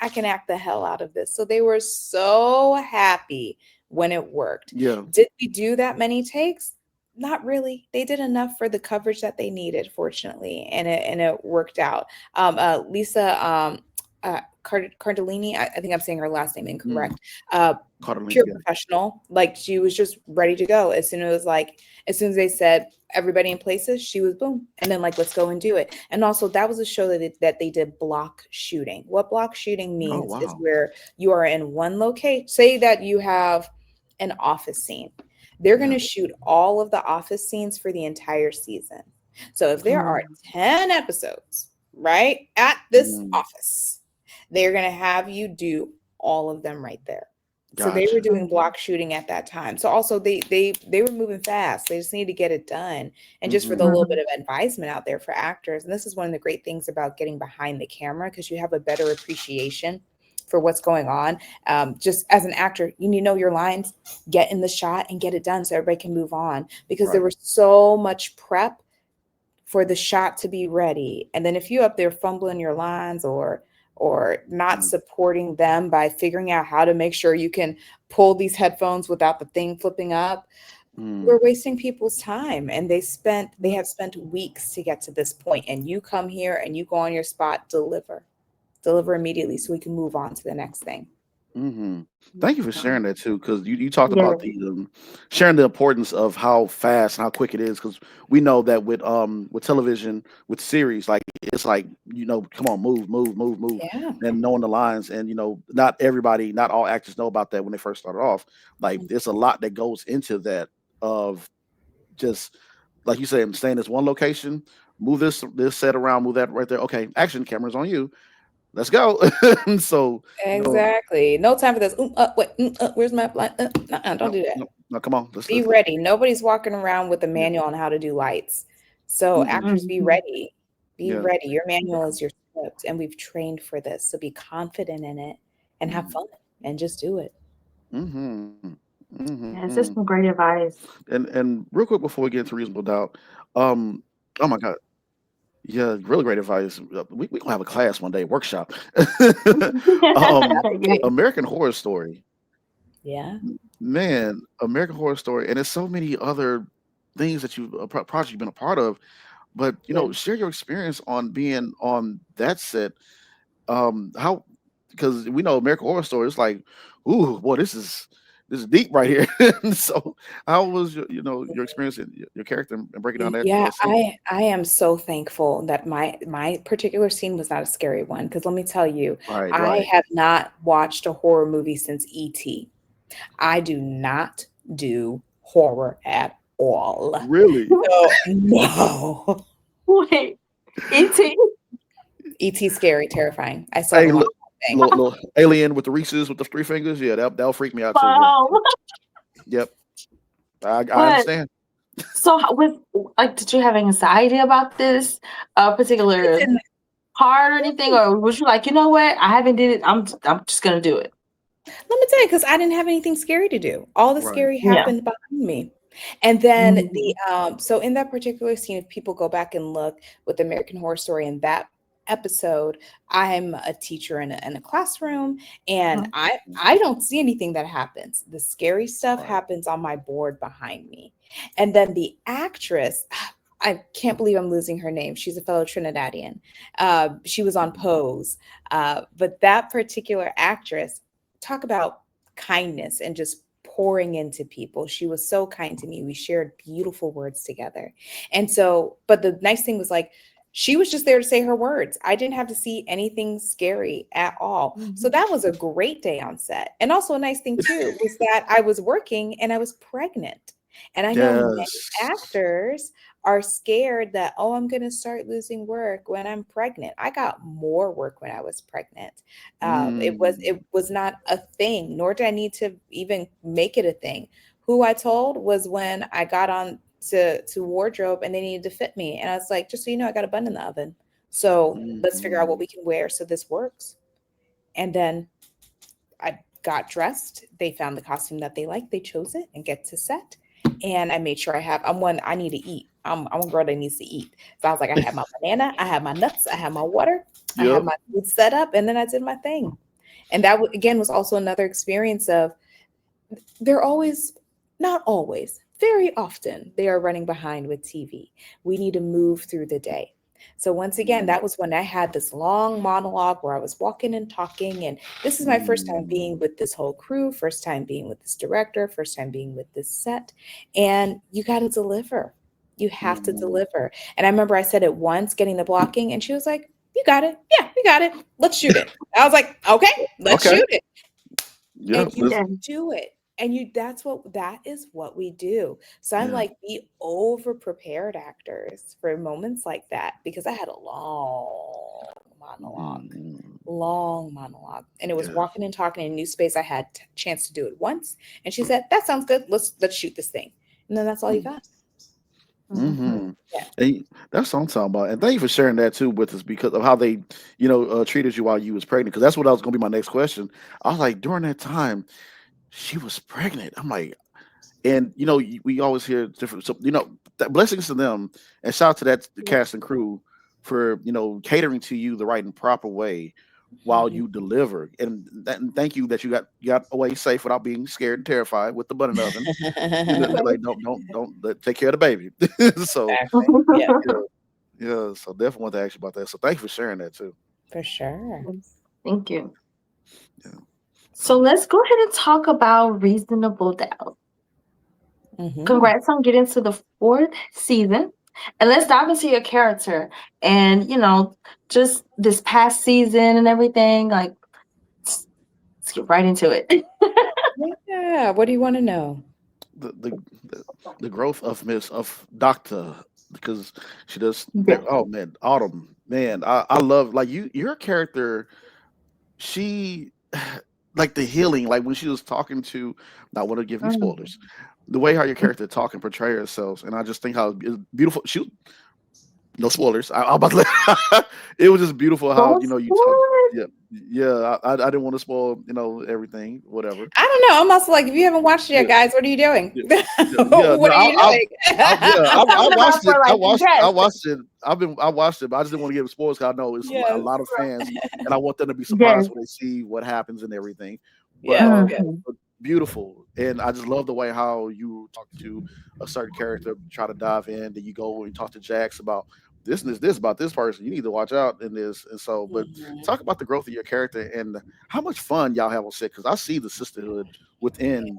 I can act the hell out of this. So they were so happy when it worked.
yeah,
Did we do that many takes? Not really. They did enough for the coverage that they needed, fortunately, and it worked out. Lisa Cardellini, I think I'm saying her last name
mm,
incorrect. Uh,
Carter,
Pure
yeah,
professional. Like she was just ready to go as soon as they said everybody in places, she was boom, and then like let's go and do it. And also that was a show that they did block shooting. What block shooting
oh
means is
wow,
where you are in one location. Say that you have an office scene. They're going
yeah,
to shoot all of the office scenes for the entire season. So if there are
Mm.
10 episodes, right, at this
mm,
office, they're going to have you do all of them right there. So they were
gotcha,
doing block shooting at that time. So also they were moving fast. They just needed to get it done. And just for the
mm-hmm,
little bit
Mhm.
of advisement out there for actors, and this is one of the great things about getting behind the camera because you have a better appreciation for what's going on. Just as an actor, you need to know your lines, get in the shot, and get it done so everybody can move on. Because there
right,
was so much prep for the shot to be ready. And then if you up there fumbling your lines or not
mm,
supporting them by figuring out how to make sure you can pull these headphones without the thing flipping up,
mm,
we're wasting people's time. And they have spent weeks to get to this point. And you come here and you go on your spot, deliver immediately so we can move on to the next thing.
mm-hmm. Thank you for sharing that too, because you talked
Yeah.
about the sharing the importance of how fast and how quick it is, because we know that with television, with series, like it's like come on, move, move, move, move,
Yeah.
and knowing the lines, and not everybody, not all actors know about that when they first started off. Like there's a lot that goes into that of just like you say, I'm staying in this one location, move this set around, move that right there. Okay, action, cameras on you. Let's go. So
Exactly. No time for this. Wait, where's my blind? Don't
no,
do that.
no, no, come on,
Be
let's
ready. Nobody's walking around with a
yeah.
manual on how to do lights. So
Hmm.
actors, be
Mhm.
ready. Be
Yeah.
ready. Your manual is your script, and we've trained for this. So be confident in it and have
Mm-hmm.
fun and just do it.
Mm-hmm.
Yes,
Mm-hmm.
that's some great advice.
And real quick before we get into reasonable doubt, um, oh my god, yeah, really great advice. We gonna have a class one day, workshop. um,
Yeah.
Absolutely.
American Horror Story,
Yeah.
man, American Horror Story, and there's so many other things that projects you've been a part of. But
Yeah.
share your experience on being on that set. How because we know American Horror Story. It's like, ooh, boy, this is deep right here. So, how was your experience and your character and breaking down that
Yeah,
scene?
I am so thankful that my particular scene was not a scary one because let me tell you,
Right,
I
right.
have not watched a horror movie since E.T. I do not do horror at all.
Really?
So no.
Wait, ET?
E.T. scary, terrifying. I still
Hey,
haven't watched
look,
that thing.
little alien with the Reese's with the three fingers. Yeah, that'll freak me out too. Yeah.
Wow.
Yep. I
But
understand.
so with like, did you have anxiety about this
I
particular
didn't
part or anything, or was you like, you know what, I haven't did it. I'm just gonna do it.
Let me tell you, because I didn't have anything scary to do. All the
Right.
scary
Yeah.
happened behind me. And then
Mhm.
so in that particular scene, if people go back and look with American Horror Story in that episode, I'm a teacher in a classroom, and
Mhm.
I don't see anything that happens. The scary stuff
Right.
happens on my board behind me. And then the actress, I can't believe I'm losing her name. She's a fellow Trinidadian. She was on Pose. But that particular actress, talk about kindness and just pouring into people. She was so kind to me. We shared beautiful words together. And so, but the nice thing was like, She was just there to say her words. I didn't have to see anything scary at all. So that was a great day on set. And also a nice thing too was that I was working and I was pregnant. And I know many
Yes.
actors are scared that, oh, I'm going to start losing work when I'm pregnant. I got more work when I was pregnant. It
Mm.
was not a thing, nor did I need to even make it a thing. Who I told was when I got on to wardrobe and they needed to fit me, and I was like, just so you know, I got a bun in the oven, so let's figure out what
Mhm.
we can wear so this works. And then I got dressed. They found the costume that they liked. They chose it and get to set. And I made sure I'm one, I need to eat. I'm a girl that needs to eat. So I was like, I had my banana, I had my nuts, I had my water, I had
Yep.
my food set up, and then I did my thing. And that again was also another experience of they're always, not always, very often, they are running behind with TV. We need to move through the day. So, once again,
Mm.
that was when I had this long monologue where I was walking and talking. And this is my first time
Mm.
being with this whole crew, first time being with this director, first time being with this set. And you got to deliver. You have to
Mm.
deliver. And I remember I said it once, getting the blocking, and she was like, you got it. Yeah, you got it. Let's shoot it. I was like, okay, let's
Okay.
shoot it.
Yep.
And you
Let's,
Yeah.
do it. And that is what we do. So I'm
yeah.
like, be over prepared actors for moments like that, because I had a monologue,
Mm.
long monologue. And it was
Yeah.
walking and talking in a new space. I had chance to do it once. And she said, that sounds good. Let's shoot this thing. And then that's all you got.
Mm-hmm.
Yeah.
And that's what I'm talking about. And thank you for sharing that too with us because of how they, treated you while you was pregnant. Because that's what I was going to be my next question. I was like, during that time, she was pregnant. I'm like, and we always hear different. So blessings to them, and shout out to that the cast and crew for catering to you the right and proper way while
Mhm.
you deliver. And thank you that you got away safe without being scared and terrified with the button oven. You're like, don't take care of the baby. So
Exactly. Yeah,
yeah, yeah. So definitely want to ask you about that. So thank you for sharing that too.
for sure.
Thank you.
Yeah.
So let's go ahead and talk about Reasonable Doubt.
Hmm.
Congrats on getting to the fourth season. And let's dive into your character and, just this past season and everything. Like, let's get right into it.
Yeah. What do you want to know?
The growth of Miss of Doctor because she does.
Yeah.
Oh man, Autumn, man, I love like your character. She like the healing, like when she was talking to. Not want to give any
Mm.
spoilers. The way how your character talk and portray herself, and I just think how it's beautiful. She no spoilers. I'm about to it was just beautiful how
Go
you
for
talk.
it.
Yeah, yeah. I didn't want to spoil everything, whatever.
I don't know. I'm also like, if you haven't watched it yet,
Yeah,
guys, what are you doing?
yeah, yeah. Yeah,
What
no,
are you doing?
Yeah,
I'm
I
talking about
watched it.
for like
I
yes,
watched it. I watched it, but I just didn't want to give spoilers because I know it's a
Yes.
lot of fans, and I want them to be
yes.
surprised when they see what happens and everything. But
Yes. Yes.
Mhm.
but beautiful, and I just love the way how you talk to a certain character, try to dive in, then you go and talk to Jax about this and this about this person. You need to watch out in this, and so. But
Mhm.
talk about the growth of your character and how much fun y'all have on set because I see the sisterhood within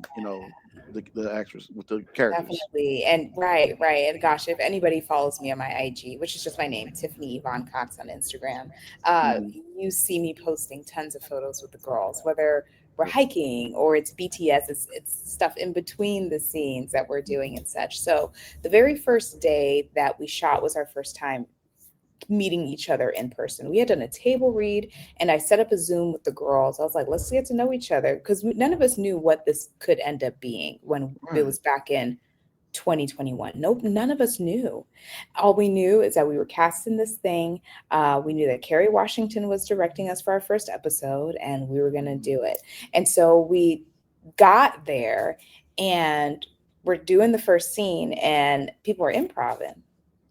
the actress with the characters.
Definitely. And right, right. And gosh, if anybody follows me on my IG, which is just my name, Tiffany Yvonne Cox on Instagram,
Mhm.
you see me posting tons of photos with the girls, whether we're hiking or it's BTS, it's stuff in between the scenes that we're doing and such. So the very first day that we shot was our first time meeting each other in person. We had done a table read and I set up a Zoom with the girls. I was like, let's get to know each other because none of us knew what this could end up being when it
Right.
was back in 2021. Nope, none of us knew. All we knew is that we were cast in this thing. We knew that Kerry Washington was directing us for our first episode and we were going to
Mhm.
do it. And so we got there and we're doing the first scene and people are improvising.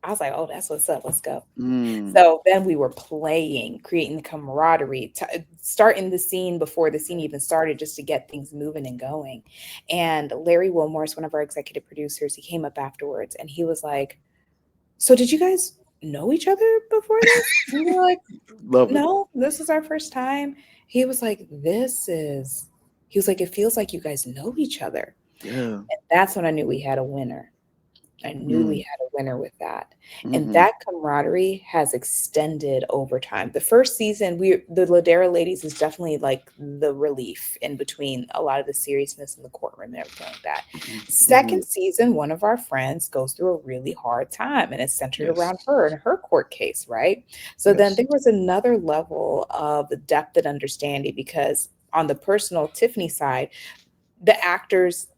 I was like, oh, that's what's up. Let's go.
Mm.
So then we were playing, creating the camaraderie, starting the scene before the scene even started, just to get things moving and going. And Larry Wilmore, one of our executive producers, he came up afterwards and he was like, so did you guys know each other before this? And we were like,
Love it.
no, this is our first time. He was like, he was like, it feels like you guys know each other.
Yeah.
And that's when I knew we had a winner. I knew we
Mm,
had a winner with that. And
mm-hmm.
that camaraderie has extended over time. The first season, the Ladera ladies is definitely like the relief in between a lot of the seriousness in the courtroom and everything like that.
Mm-hmm.
Second season, one of our friends goes through a really hard time and it's centered
Yes.
around her and her court case, right? So then
Yes.
there was another level of depth and understanding because on the personal Tiffany side,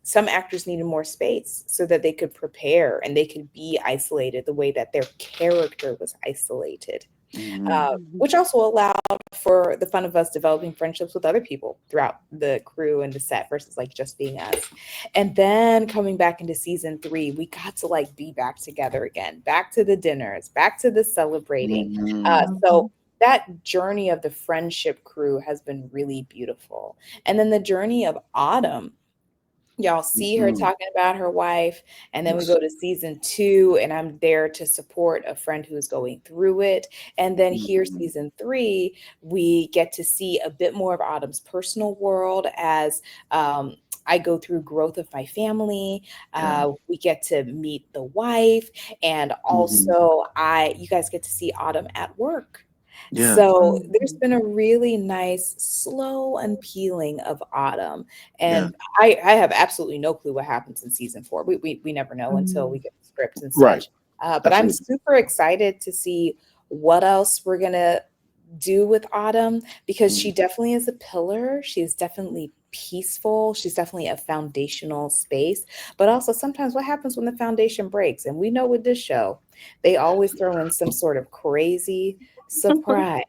some actors needed more space so that they could prepare and they could be isolated the way that their character was isolated,
Mm-hmm.
which also allowed for the fun of us developing friendships with other people throughout the crew and the set versus like just being us. And then coming back into season 3, we got to like be back together again, back to the dinners, back to the celebrating. So
Mhm.
that journey of the friendship crew has been really beautiful. And then the journey of Autumn, y'all see her
Mm-hmm.
talking about her wife, and then we
Yes.
go to season 2 and I'm there to support a friend who is going through it, and then here
Mm-hmm.
season 3 we get to see a bit more of Autumn's personal world as I go through growth of my family.
Yeah.
We get to meet the wife, and
Mm-hmm.
also I you guys get to see Autumn at work.
Yeah.
So there's
Mhm.
been a really nice slow unpeeling of Autumn,
Yeah.
and I have absolutely no clue what happens in season 4. We never know until we
Mhm.
get the script and
Right.
such. But I'm
Absolutely.
super excited to see what else we're gonna do with Autumn because
Mm-hmm.
she definitely is a pillar. She's definitely peaceful. She's definitely a foundational space. But also sometimes what happens when the foundation breaks? And we know with this show, they always throw in some sort of crazy surprise,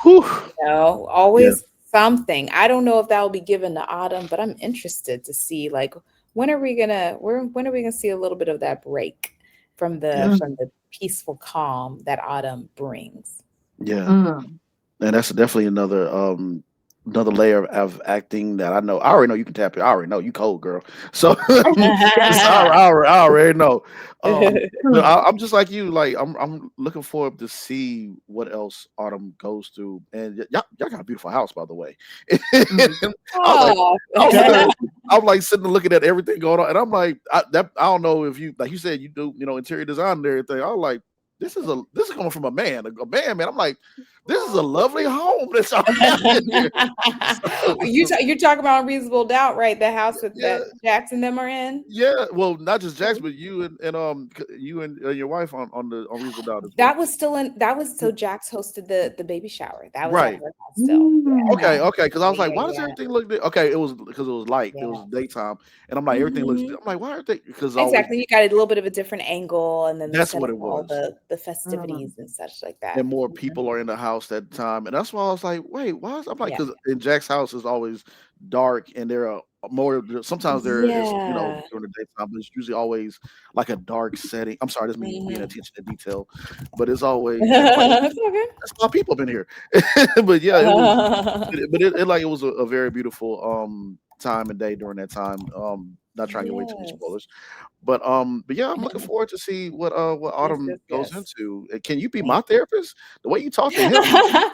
Whew. Yeah.
always something. I don't know if that will be given to Autumn, but I'm interested to see like when are we gonna see a little bit of that break
Yes.
from the peaceful calm that Autumn brings.
Yeah.
Mhm.
And that's definitely another layer of acting that I know. I already know you can tap it. I already know you cold girl. So, so I already know. But
Mhm.
I'm just like you. Like I'm looking forward to see what else Autumn goes through. And y'all got a beautiful house, by the way.
Mhm.
I was like,
Oh.
I was sitting there, I'm like sitting and looking at everything going on, and I'm like, I don't know if you like you said you do interior design and everything. I was like, this is coming from a man. I'm like, this is a lovely home that y'all have in here. So,
You're talking about Unreasonable Doubt, right? The house
yeah,
that Jackson them are in.
yeah. Well, not just Jax, but you you and your wife on Reasonable Doubt as well.
That was still in that was so Jax hosted the baby shower. That was at
Right.
her house still.
Okay,
Yeah.
Mm.
okay. Because I was like,
Yeah,
why does
yeah,
everything look? Okay, it was because it was light. It
yeah.
was daytime, and I'm like, everything looks.
Mhm.
I'm like, why are they? Because always
Exactly. You got a little bit of a different angle and then the
that's
set
what
of
it
all
was.
the
Mhm.
festivities and such like that.
And more
Mhm.
people are in the house that time, and that's why I was like, "Wait, why?" I'm like,
Yeah.
because in Jack's house is always dark, and there are more. Sometimes there is,
Yeah.
during the daytime, but it's usually always like a dark setting. I'm sorry, this me being
Mhm.
attention to detail, but it's always. I'm like,
It's okay.
that's why people been here. But yeah, it was. It like it was a very beautiful time and day during that time. Not trying to give away too many
Yes.
spoilers, but yeah, I'm looking forward to see what
Yes,
Autumn
yes,
goes
yes.
into. Can you be
Thank
my therapist? The way you talk to him,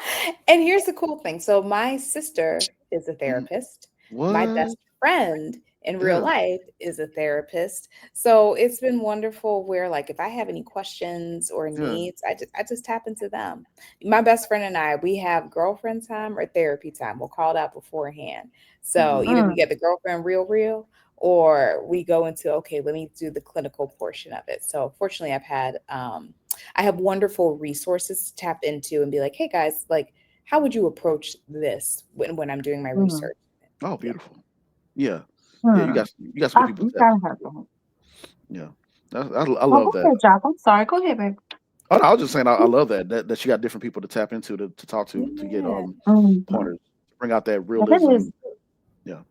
And here's the cool thing. So my sister is a
mhm.
therapist. My
What?
best friend in real
Yeah,
life is a therapist. So it's been wonderful where like if I have any questions or
yeah.
needs, I just tap into them. My best friend and I, we have girlfriend time or therapy time. We'll call it out beforehand. So
Mhm.
either we
Mm.
get the girlfriend real or we go into okay, let me do the clinical portion of it. So fortunately I have wonderful resources to tap into and be like, hey guys, like, how would you approach this when I'm doing my
Mhm.
research?
Oh,
Yeah.
beautiful. Yeah, yeah.
Hmm.
You got some good people
You
to tap
gotta have
into.
that.
Yeah, I
Oh,
love
go
that.
ahead, Jock. I'm sorry. Go ahead, babe.
Oh, no, I was just saying I love that you got different people to tap into to talk to get
Yeah.
Mhm.
pointers, bring out that
Yeah, that
realism.
is.
Yeah.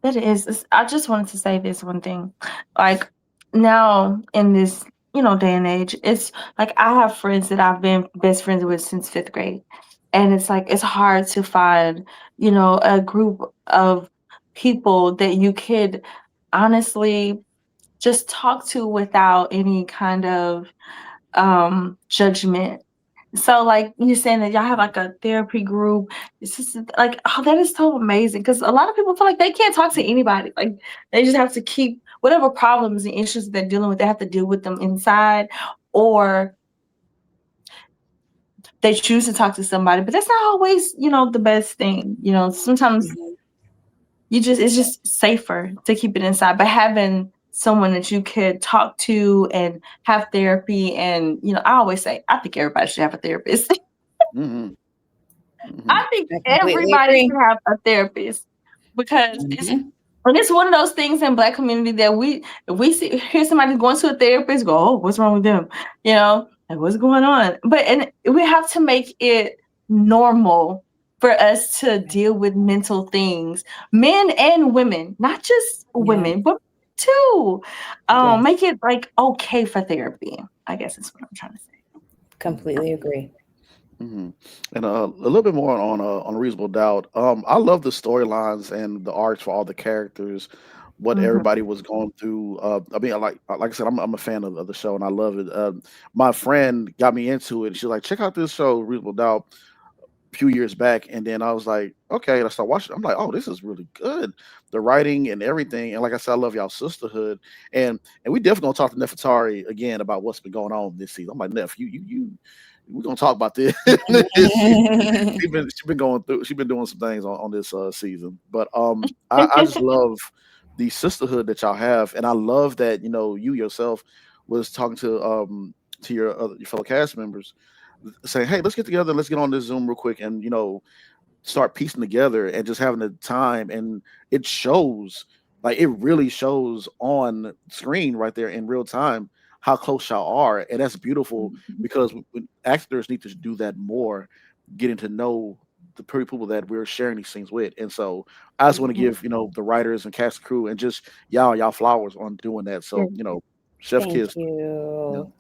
That is. I just wanted to say this one thing. Like now in this, day and age, it's like I have friends that I've been best friends with since fifth grade. And it's like it's hard to find, a group of people that you could honestly just talk to without any kind of judgment. So like you're saying that y'all have like a therapy group. It's just like, oh, that is so amazing. Cause a lot of people feel like they can't talk to anybody. Like they just have to keep whatever problems and issues they're dealing with, they have to deal with them inside, or they choose to talk to somebody. But that's not always, the best thing. Sometimes
Mhm.
it's just safer to keep it inside. But having someone that you could talk to and have therapy, and I always say I think everybody should have a therapist.
Mm-hmm. Mm-hmm.
I think
I completely
everybody
agree.
should have a therapist, because
Mhm.
it's one of those things in Black community that if we hear somebody going to a therapist, go, oh, what's wrong with them? Like, what's going on? And we have to make it normal for us to deal with mental things, men and women, not just
Yeah.
women, but too.
Yes.
Make it like okay for therapy, I guess is what I'm trying to say.
Completely agree.
Mm-hmm. And a little bit more on Reasonable Doubt. I love the storylines and the arcs for all the characters, what
Mhm.
everybody was going through. I mean, like I said, I'm a fan of the show and I love it. My friend got me into it. She's like, check out this show, Reasonable Doubt, a few years back, and then I was like, okay, and I started watching. I'm like, oh, this is really good, the writing and everything. And like I said, I love y'all sisterhood, and we definitely gonna talk to Nefertari again about what's been going on this season. I'm like, Nef, you we're gonna talk about this. She been going through. She been doing some things on this season, but I just love the sisterhood that y'all have, and I love that you yourself was talking to your fellow cast members, saying, "Hey, let's get together. Let's get on this Zoom real quick, and start piecing together and just having the time." And it shows, like it really shows on screen right there in real time how close y'all are, and that's beautiful because actors need to do that more, getting to know the people that we're sharing these things with. And so I just want to give the writers and cast and crew and just y'all flowers on doing that. So chef
Thank
kiss. You
you.
know.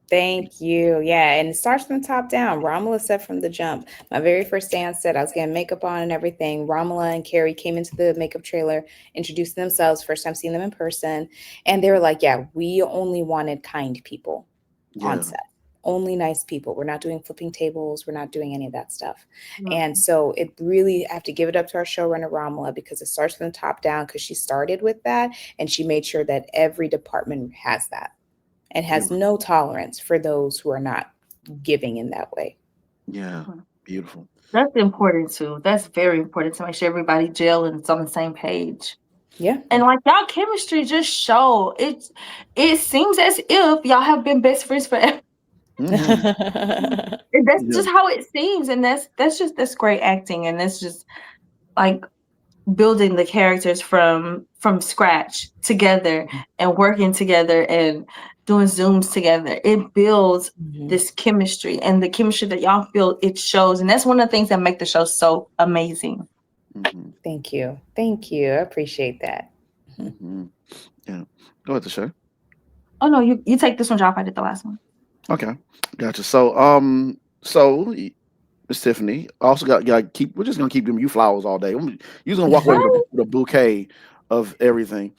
Thank you. Yeah, and it starts from the top down. Ramala said from the jump. My very first day on set, I was getting makeup on and everything. Ramala and Carrie came into the makeup trailer, introduced themselves, first time seeing them in person. And they were like, yeah, we only wanted kind people on
Yeah.
set. Only nice people. We're not doing flipping tables. We're not doing any of that stuff. And
Mhm.
so it really, I have to give it up to our showrunner, Ramala, because it starts from the top down because she started with that and she made sure that every department has that and has
Beautiful.
no tolerance for those who are not giving in that way.
Yeah.
Mhm.
Beautiful.
That's important too. That's very important to make sure everybody gel and it's on the same page.
Yeah.
And like y'all chemistry just show it. It seems as if y'all have been best friends forever.
Hmm.
And that's
Yeah.
just how it seems, and that's great acting, and that's just like building the characters from scratch together and working together and doing zooms together. It builds
Mhm.
this chemistry, and the chemistry that y'all feel, it shows, and that's one of the things that make the show so amazing.
Hmm.
Thank you. Thank you. I appreciate that. Mhm.
Hmm. Yeah. Go ahead to share.
Oh no, you take this one, Job. I did the last one.
Okay. Gotcha. So Miss Tiffany, also got keep. We're just gonna keep giving you flowers all day. You're gonna walk away with
Right.
a bouquet of everything.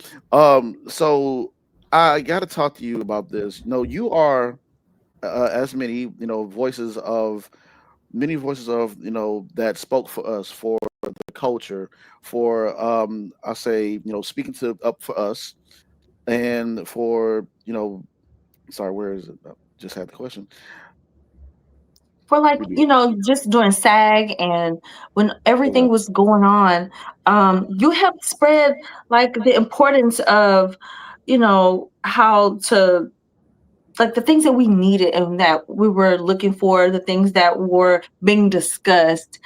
So I got to talk to you about this. You are as many voices of that spoke for us, for the culture, for I say speaking to up for us, and for sorry, where is it? Just had the question.
For like,
Maybe.
just during SAG and when
Okay.
everything was going on, you helped spread like the importance of, how to, like, the things that we needed and that we were looking for, the things that were being discussed,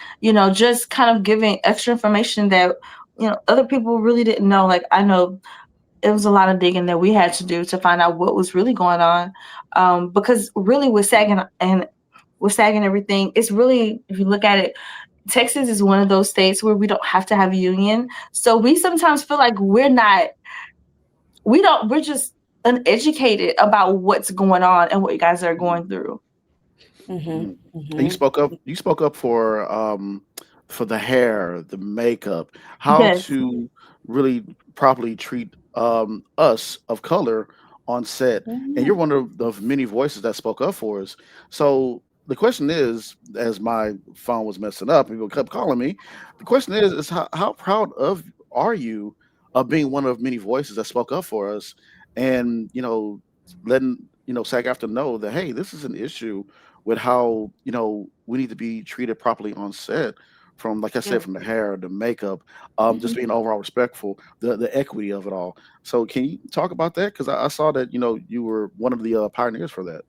just kind of giving extra information that, other people really didn't know. Like, I know it was a lot of digging that we had to do to find out what was really going on. Because really with SAG and everything, it's really, if you look at it, Texas is one of those states where we don't have to have a union. So we sometimes feel like we're just uneducated about what's going on and what you guys are going through.
Mhm.
Mhm. And you
Mhm.
spoke up. You spoke up for the hair, the makeup, how
Yes.
to really properly treat us of color on set. And you're
Mhm.
one of the many voices that spoke up for us. So the question is, as my phone was messing up, people kept calling me. The question is how proud of are you being one of many voices that spoke up for us, and letting SAG-AFTRA know that, hey, this is an issue with how we need to be treated properly on set. From, like I said,
Yeah.
from the hair, the makeup, just
Mhm.
being overall respectful, the equity of it all. So, can you talk about that? Because I saw that you were one of the pioneers for that.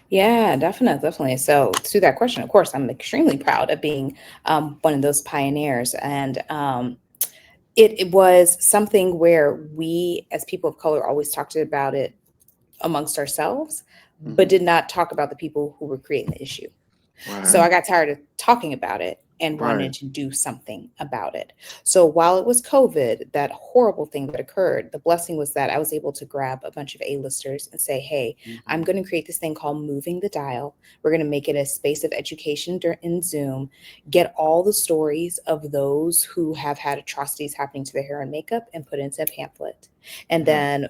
Yeah, definitely, definitely. So, to that question, of course, I'm extremely proud of being one of those pioneers. And it was something where we, as people of color, always talked about it amongst ourselves, but
Hmm.
did not talk about the people who were creating the issue. So I
Right.
got tired of talking about it and
Right.
wanted to do something about it. So while it was COVID, that horrible thing that occurred, the blessing was that I was able to grab a bunch of A-listers and say, hey, I'm
Hmm.
going to create this thing called Moving the Dial. We're going to make it a space of education in Zoom, get all the stories of those who have had atrocities happening to their hair and makeup and put it into a pamphlet. And
Yeah.
then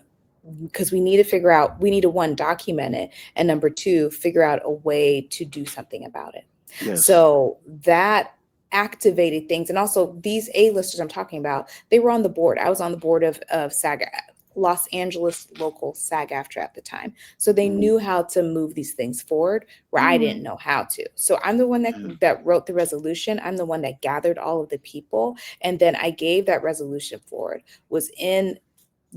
because we need to figure out, we need to one, document it, and number two, figure out a way to do something about it.
Yes.
So that activated things. And also these A-listers I'm talking about, they were on the board. I was on the board of SAG, Los Angeles local SAG-AFTRA at the time. So they
Hmm.
knew how to move these things forward where I
Mm.
didn't know how to. So I'm the one
Yeah.
that wrote the resolution. I'm the one that gathered all of the people. And then I gave that resolution forward, was in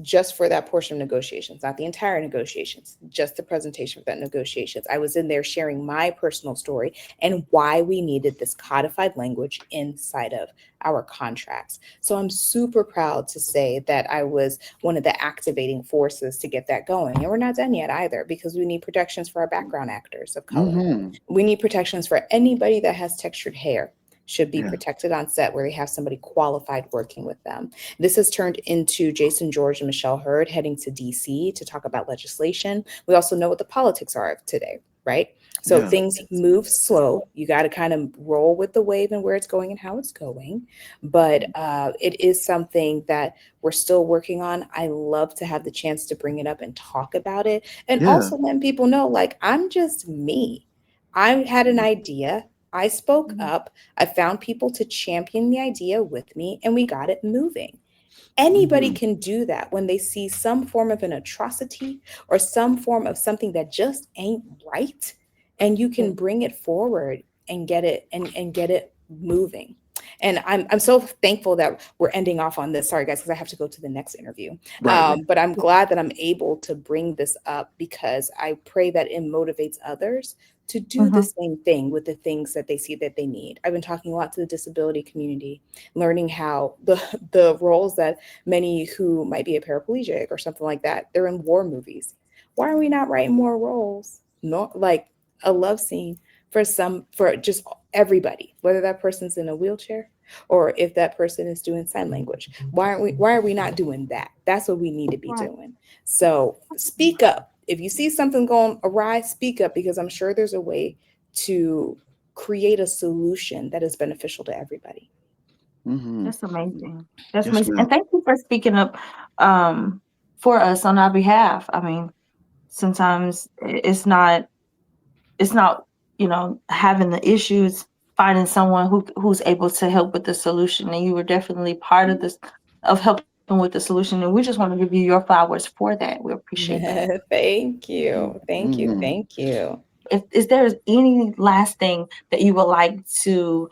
just for that portion of negotiations, not the entire negotiations, just the presentation of that negotiations. I was in there sharing my personal story and why we needed this codified language inside of our contracts. So I'm super proud to say that I was one of the activating forces to get that going. And we're not done yet either, because we need protections for our background actors of color.
Hmm.
We need protections for anybody that has textured hair, should be
Yeah.
protected on set where they have somebody qualified working with them. This has turned into Jason George and Michelle Hurd heading to DC to talk about legislation. We also know what the politics are of today, right? So
Yeah.
things move slow. You got to kind of roll with the wave and where it's going and how it's going. But it is something that we're still working on. I love to have the chance to bring it up and talk about it. And
Yeah.
also letting people know, like, I'm just me. I had an idea. I spoke
Mhm.
up. I found people to champion the idea with me, and we got it moving. Anybody
Hmm.
can do that when they see some form of an atrocity or some form of something that just ain't right, and you
Yeah.
can bring it forward and get it and get it moving. And I'm so thankful that we're ending off on this. Sorry, guys, because I have to go to the next interview.
Right. Right.
But I'm glad that I'm able to bring this up because I pray that it motivates others to do the
Mhm.
same thing with the things that they see that they need. I've been talking a lot to the disability community, learning how the roles that many who might be a paraplegic or something like that, they're in war movies. Why are we not writing more roles? No, like a love scene for just everybody, whether that person's in a wheelchair or if that person is doing sign language. Why are we not doing that? That's what we need to be
Right.
doing. So speak up. If you see something going awry, speak up, because I'm sure there's a way to create a solution that is beneficial to everybody.
Hmm.
That's amazing. That's
Yes,
amazing. And
ma'am.
thank you for speaking up um, for us on our behalf. I mean, sometimes it's not having the issues, finding someone who's able to help with the solution, and you were definitely part of this, of helping with the solution, and we just want to give you your flowers for that. We appreciate that.
Thank you. Thank you.
Hmm.
Thank you.
If is there any last thing that you would like to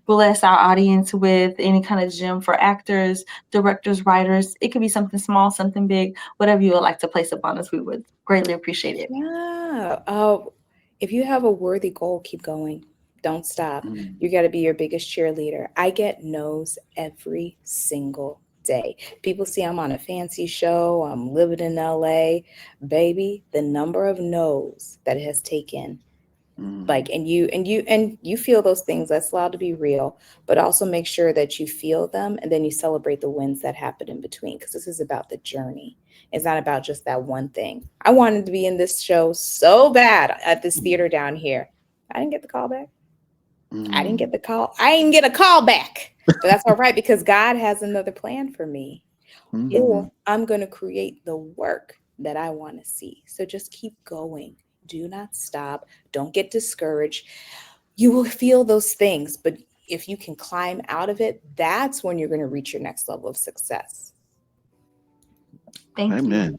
bless our audience with, any kind of gem for actors, directors, writers? It could be something small, something big, whatever you would like to place upon us, we would greatly appreciate it.
Yeah. If you have a worthy goal, keep going. Don't stop.
Hmm.
You got to be your biggest cheerleader. I get no's every single day. People see I'm on a fancy show, I'm living in LA. Baby, the number of no's that it has taken,
Hmm.
like, and you feel those things, that's allowed to be real, but also make sure that you feel them and then you celebrate the wins that happen in between, because this is about the journey. It's not about just that one thing. I wanted to be in this show so bad at this theater down here. I didn't get the call back. I didn't get
Hmm.
the call. I didn't get a call back. But that's all right, because God has another plan for me,
Yeah.
Hmm.
or I'm going to create the work that I want to see. So just keep going. Do not stop. Don't get discouraged. You will feel those things, but if you can climb out of it, that's when you're going to reach your next level of success.
Thank you.
Amen.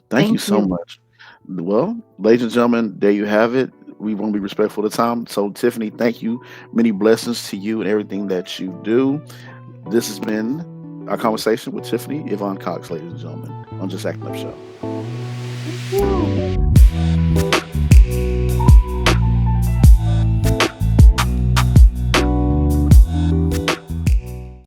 Thank you
Thank
so
you.
much. Well, ladies and gentlemen, there you have it. We want to be respectful of the time. So, Tiffany, thank you. Many blessings to you and everything that you do. This has been our conversation with Tiffany Yvonne Cox, ladies and gentlemen, on Just Acting Up Show.
Thank you.